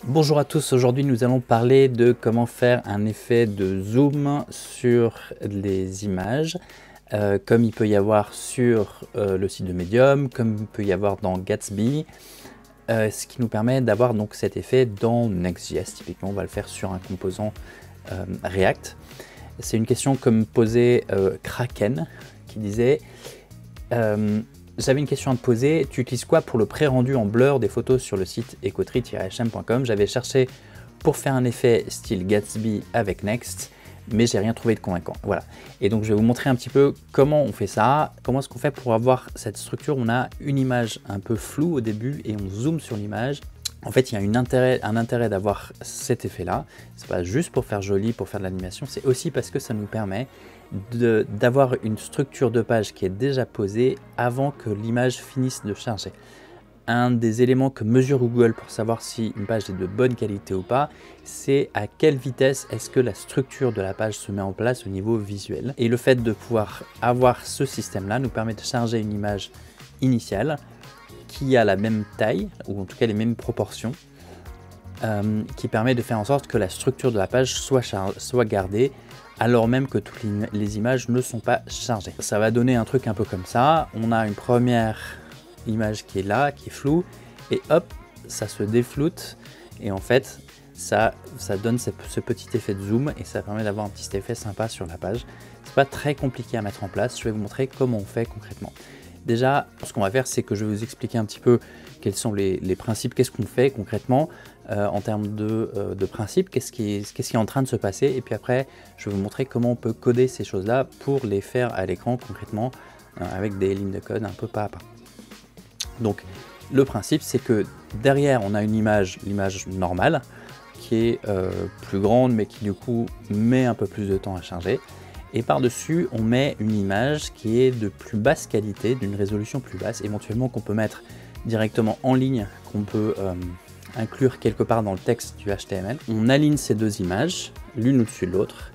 Bonjour à tous, aujourd'hui nous allons parler de comment faire un effet de zoom sur les images, comme il peut y avoir sur le site de Medium, comme il peut y avoir dans Gatsby, ce qui nous permet d'avoir donc cet effet dans Next.js. Typiquement on va le faire sur un composant React. C'est une question que me posait Kraken qui disait j'avais une question à te poser, tu utilises quoi pour le pré-rendu en blur des photos sur le site ecotree-hm.com? J'avais cherché pour faire un effet style Gatsby avec Next, mais j'ai rien trouvé de convaincant. Voilà. Et donc je vais vous montrer un petit peu comment on fait ça, comment est-ce qu'on fait pour avoir cette structure. On a une image un peu floue au début et on zoome sur l'image. En fait, il y a un intérêt d'avoir cet effet-là. C'est pas juste pour faire joli, pour faire de l'animation, c'est aussi parce que ça nous permet d'avoir une structure de page qui est déjà posée avant que l'image finisse de charger. Un des éléments que mesure Google pour savoir si une page est de bonne qualité ou pas, c'est à quelle vitesse est-ce que la structure de la page se met en place au niveau visuel. Et le fait de pouvoir avoir ce système-là nous permet de charger une image initiale qui a la même taille, ou en tout cas les mêmes proportions, qui permet de faire en sorte que la structure de la page soit gardée, alors même que toutes les images ne sont pas chargées. Ça va donner un truc un peu comme ça. On a une première image qui est là, qui est floue, et hop, ça se défloute, et en fait, ça donne ce petit effet de zoom, et ça permet d'avoir un petit effet sympa sur la page. C'est pas très compliqué à mettre en place, je vais vous montrer comment on fait concrètement. Déjà, ce qu'on va faire, c'est que je vais vous expliquer un petit peu quels sont les principes, qu'est-ce qu'on fait concrètement en termes de principes, qu'est-ce qui est en train de se passer, et puis après, je vais vous montrer comment on peut coder ces choses-là pour les faire à l'écran concrètement avec des lignes de code un peu pas à pas. Donc, le principe, c'est que derrière, on a une image, l'image normale, qui est plus grande, mais qui du coup met un peu plus de temps à charger. Et par-dessus, on met une image qui est de plus basse qualité, d'une résolution plus basse, éventuellement qu'on peut mettre directement en ligne, qu'on peut inclure quelque part dans le texte du HTML. On aligne ces deux images, l'une au-dessus de l'autre,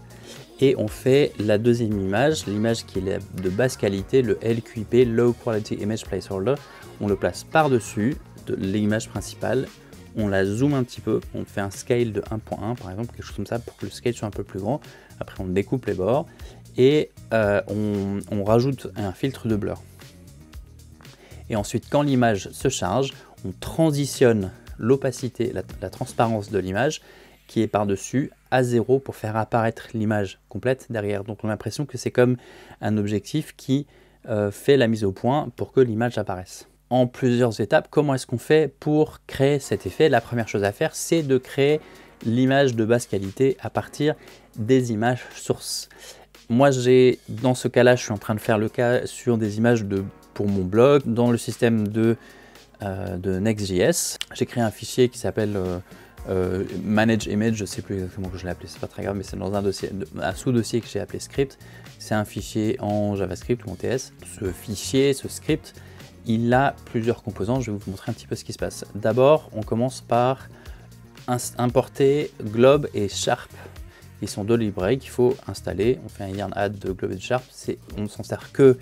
et on fait la deuxième image, l'image qui est de basse qualité, le LQIP, Low Quality Image Placeholder. On le place par-dessus de l'image principale, on la zoome un petit peu, on fait un scale de 1.1 par exemple, quelque chose comme ça pour que le scale soit un peu plus grand. Après on découpe les bords et on rajoute un filtre de blur. Et ensuite quand l'image se charge, on transitionne l'opacité, la transparence de l'image qui est par-dessus à 0 pour faire apparaître l'image complète derrière. Donc on a l'impression que c'est comme un objectif qui fait la mise au point pour que l'image apparaisse. En plusieurs étapes, comment est-ce qu'on fait pour créer cet effet? La première chose à faire, c'est de créer l'image de basse qualité à partir des images sources. Moi, dans ce cas-là, je suis en train de faire le cas sur des images pour mon blog, dans le système de Next.js. J'ai créé un fichier qui s'appelle Manage Image, je ne sais plus exactement comment je l'ai appelé, c'est pas très grave, mais c'est dans un dossier, un sous-dossier que j'ai appelé script. C'est un fichier en JavaScript ou en TS. Ce fichier, ce script, il a plusieurs composants, je vais vous montrer un petit peu ce qui se passe. D'abord, on commence par importer Glob et Sharp. Ils sont deux librairies qu'il faut installer. On fait un yarn add de Glob et de Sharp. On ne s'en sert que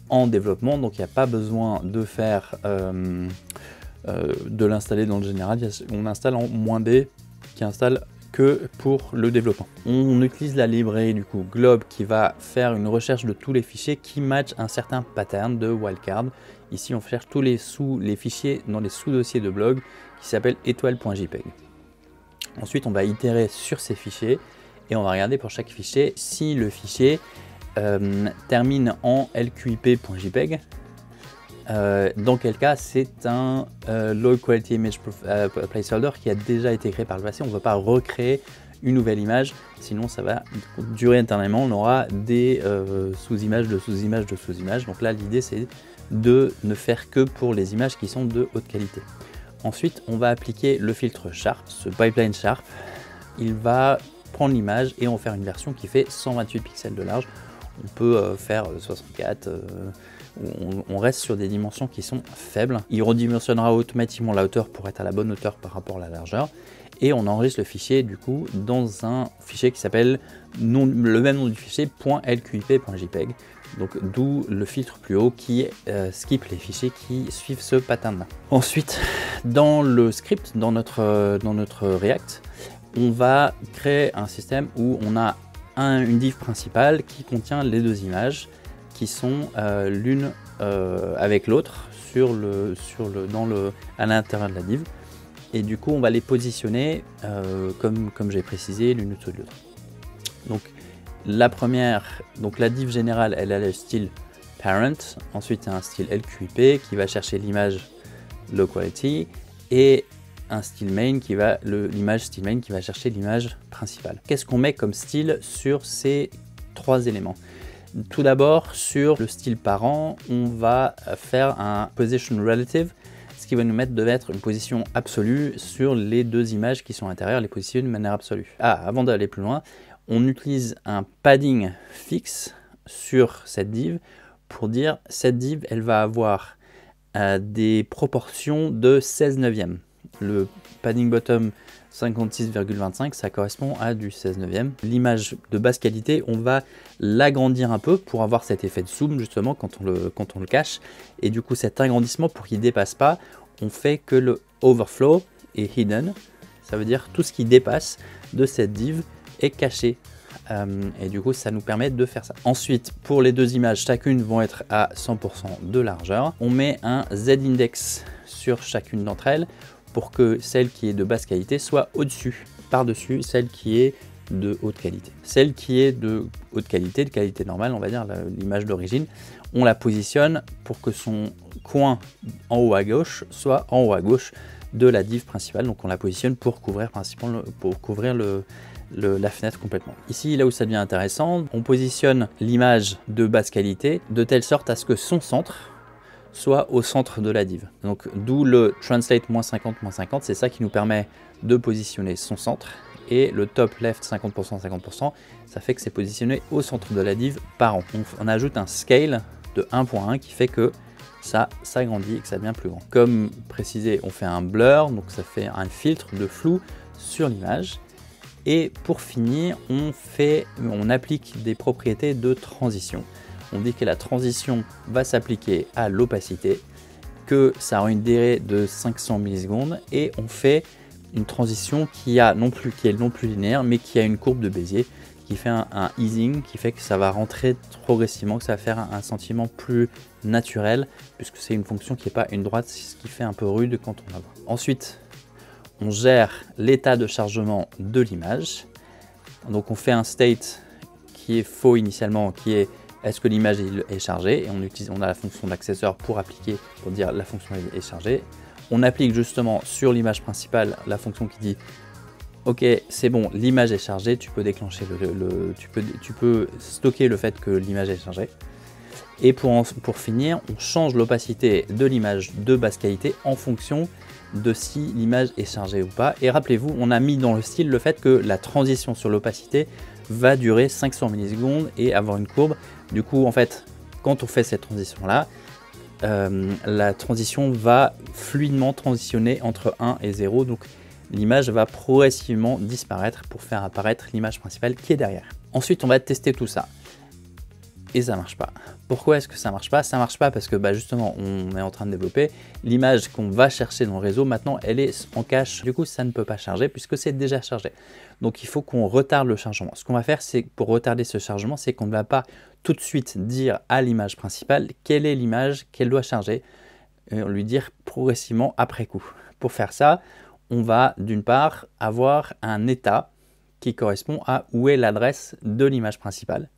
en développement, donc il n'y a pas besoin de faire de l'installer dans le général. On installe en -d qui installe que pour le développement. On utilise la librairie du coup Glob qui va faire une recherche de tous les fichiers qui matchent un certain pattern de wildcard. Ici on cherche tous les fichiers dans les sous-dossiers de blog qui s'appellent étoile.jpg. Ensuite on va itérer sur ces fichiers et on va regarder pour chaque fichier si le fichier termine en lqip.jpg. Dans quel cas c'est un Low Quality Image Placeholder qui a déjà été créé par le passé. On ne va pas recréer une nouvelle image, sinon ça va durer éternellement. On aura des sous-images de sous-images de sous-images. Donc là l'idée c'est de ne faire que pour les images qui sont de haute qualité. Ensuite on va appliquer le filtre Sharp, ce pipeline Sharp. Il va prendre l'image et en faire une version qui fait 128 pixels de large. On peut faire 64, on reste sur des dimensions qui sont faibles. Il redimensionnera automatiquement la hauteur pour être à la bonne hauteur par rapport à la largeur. Et on enregistre le fichier du coup dans un fichier qui s'appelle le même nom du fichier .lqip.jpg. Donc d'où le filtre plus haut qui skip les fichiers qui suivent ce pattern-là. Ensuite, dans le script, dans notre React, on va créer un système où on a une div principale qui contient les deux images qui sont l'une avec l'autre à l'intérieur de la div. Et du coup, on va les positionner comme j'ai précisé, l'une au-dessus de l'autre. Donc, la première, donc la div générale, elle a le style parent. Ensuite, il y a un style LQIP qui va chercher l'image low quality et un style main l'image style main qui va chercher l'image principale. Qu'est-ce qu'on met comme style sur ces trois éléments? Tout d'abord, sur le style parent, on va faire un position relative, ce qui va nous mettre une position absolue sur les deux images qui sont à l'intérieur, les positionner de manière absolue. Avant d'aller plus loin, on utilise un padding fixe sur cette div pour dire cette div, elle va avoir des proportions de 16 neuvième. Le padding bottom 56,25, ça correspond à du 16 neuvième. L'image de basse qualité, on va l'agrandir un peu pour avoir cet effet de zoom justement quand on le cache. Et du coup, cet agrandissement, pour qu'il ne dépasse pas, on fait que le overflow est hidden. Ça veut dire tout ce qui dépasse de cette div est caché. Et du coup, ça nous permet de faire ça. Ensuite, pour les deux images, chacune vont être à 100% de largeur. On met un z-index sur chacune d'entre elles pour que celle qui est de basse qualité soit au-dessus, par-dessus celle qui est de haute qualité. Celle qui est de haute qualité, de qualité normale, on va dire l'image d'origine, on la positionne pour que son coin en haut à gauche soit en haut à gauche de la div principale. Donc on la positionne pour couvrir la fenêtre complètement. Ici, là où ça devient intéressant, on positionne l'image de basse qualité de telle sorte à ce que son centre soit au centre de la div. Donc d'où le translate -50, c'est ça qui nous permet de positionner son centre. Et le top left 50%, 50%, ça fait que c'est positionné au centre de la div par an. On ajoute un scale de 1.1 qui fait que ça s'agrandit et que ça devient plus grand. Comme précisé, on fait un blur, donc ça fait un filtre de flou sur l'image. Et pour finir, on applique des propriétés de transition. On dit que la transition va s'appliquer à l'opacité, que ça aura une durée de 500 millisecondes et on fait une transition qui est non plus linéaire mais qui a une courbe de Bézier qui fait un easing, qui fait que ça va rentrer progressivement, que ça va faire un sentiment plus naturel puisque c'est une fonction qui n'est pas une droite, ce qui fait un peu rude quand on la voit. Ensuite, on gère l'état de chargement de l'image. Donc on fait un state qui est faux initialement, qui est est-ce que l'image est chargée, et on a la fonction d'accesseur pour dire la fonction est chargée. On applique justement sur l'image principale la fonction qui dit ok, c'est bon, l'image est chargée, tu peux déclencher tu peux stocker le fait que l'image est chargée. Et pour finir, on change l'opacité de l'image de basse qualité en fonction de si l'image est chargée ou pas. Et rappelez-vous, on a mis dans le style le fait que la transition sur l'opacité va durer 500 millisecondes et avoir une courbe. Du coup, en fait, quand on fait cette transition-là, la transition va fluidement transitionner entre 1 et 0. Donc, l'image va progressivement disparaître pour faire apparaître l'image principale qui est derrière. Ensuite, on va tester tout ça. Et ça marche pas. Pourquoi est-ce que ça marche pas? Ça marche pas parce que justement on est en train de développer l'image qu'on va chercher dans le réseau. Maintenant elle est en cache, du coup ça ne peut pas charger puisque c'est déjà chargé. Donc il faut qu'on retarde le chargement. Ce qu'on va faire, c'est pour retarder ce chargement, c'est qu'on ne va pas tout de suite dire à l'image principale quelle est l'image qu'elle doit charger, et lui dire progressivement après coup. Pour faire ça, on va d'une part avoir un état qui correspond à où est l'adresse de l'image principale.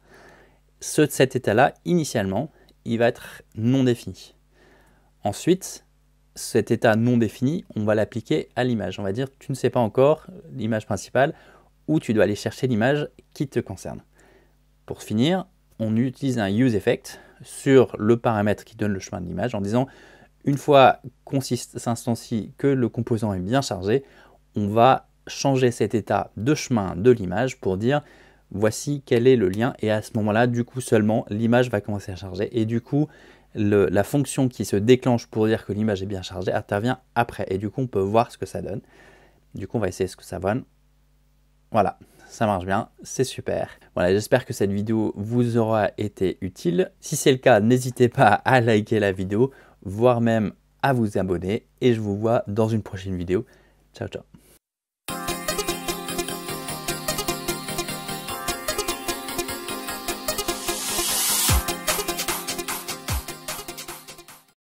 Cet état-là, initialement, il va être non défini. Ensuite, cet état non défini, on va l'appliquer à l'image. On va dire, tu ne sais pas encore l'image principale où tu dois aller chercher l'image qui te concerne. Pour finir, on utilise un useEffect sur le paramètre qui donne le chemin de l'image en disant, une fois qu'on s'instancie que le composant est bien chargé, on va changer cet état de chemin de l'image pour dire, voici quel est le lien, et à ce moment-là, du coup seulement, l'image va commencer à charger, et du coup, la fonction qui se déclenche pour dire que l'image est bien chargée intervient après, et du coup, on peut voir ce que ça donne. Du coup, on va essayer ce que ça donne. Voilà, ça marche bien, c'est super. Voilà, j'espère que cette vidéo vous aura été utile. Si c'est le cas, n'hésitez pas à liker la vidéo, voire même à vous abonner. Et je vous vois dans une prochaine vidéo. Ciao, ciao.